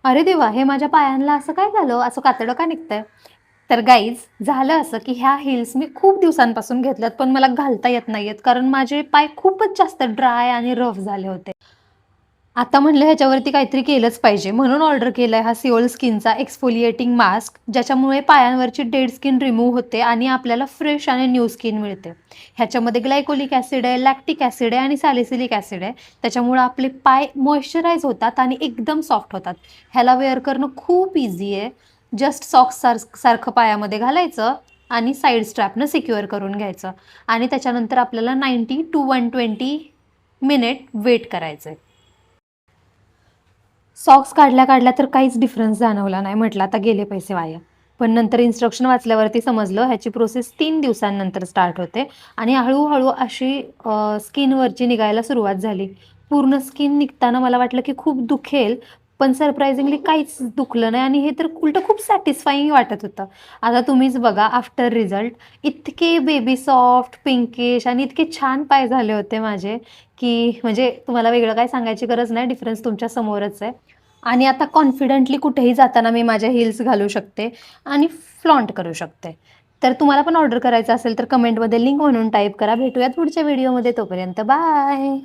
अरे देवा! हे माझ्या पायांना असं काय झालं? असं कातडं का निघतंय? तर गाईज झालं असं, की ह्या हील्स मी खूप दिवसांपासून घेतल्यात, पण मला घालता येत नाहीयेत, कारण माझे पाय खूपच जास्त ड्राय आणि रफ झाले होते. आता म्हणलं ह्याच्यावरती काहीतरी केलंच पाहिजे, म्हणून ऑर्डर केलाय हा सिओल स्किनचा एक्सफोलिएटिंग मास्क, ज्याच्यामुळे पायांवरची डेड स्किन रिमूव्ह होते आणि आपल्याला फ्रेश आणि न्यू स्किन मिळते. ह्याच्यामध्ये ग्लायकोलिक ॲसिड आहे, लॅक्टिक ॲसिड आहे आणि सॅलिसिलिक ॲसिड आहे. त्याच्यामुळे आपले पाय मॉइश्चराइज होतात आणि एकदम सॉफ्ट होतात. ह्याला वेअर करणं खूप इझी आहे. जस्ट सॉक्स सारखं पायामध्ये घालायचं आणि साइड स्ट्रॅपनं सिक्युअर करून घ्यायचं आणि त्याच्यानंतर आपल्याला 90 टू 120 मिनिट वेट करायचं आहे. सॉक्स काढल्या-काढल्या तर काहीच डिफरन्स जाणवला नाही. म्हटलं आता गेले पैसे वाया. पण नंतर इन्स्ट्रक्शन वाचल्यावरती समजलं ह्याची प्रोसेस 3 दिवसांनंतर स्टार्ट होते आणि हळू-हळू अशी स्किनवरची निघायला सुरुवात झाली. पूर्ण स्किन निघताना मला वाटलं की खूप दुखेल, पण सरप्रायझिंगली काहीच दुखलं नाही आणि हे तर उलटं खूप सॅटिस्फाईंग वाटत होतं. आता तुम्हीच बघा आफ्टर रिझल्ट इतके बेबी सॉफ्ट, पिंकिश आणि इतके छान पाय झाले होते माझे, की म्हणजे तुम्हाला वेगळं काही सांगायची गरज नाही. डिफरन्स तुमच्या समोरच आहे. आणि आता कॉन्फिडेंटली कुठेही जाताना मी माझ्या हील्स घालू शकते आणि फ्लॉन्ट करू शकते. तर तुम्हाला पण ऑर्डर करायचं असेल तर कमेंटमध्ये लिंक म्हणून टाइप करा. भेटूयात पुढच्या व्हिडिओमध्ये. तोपर्यंत बाय.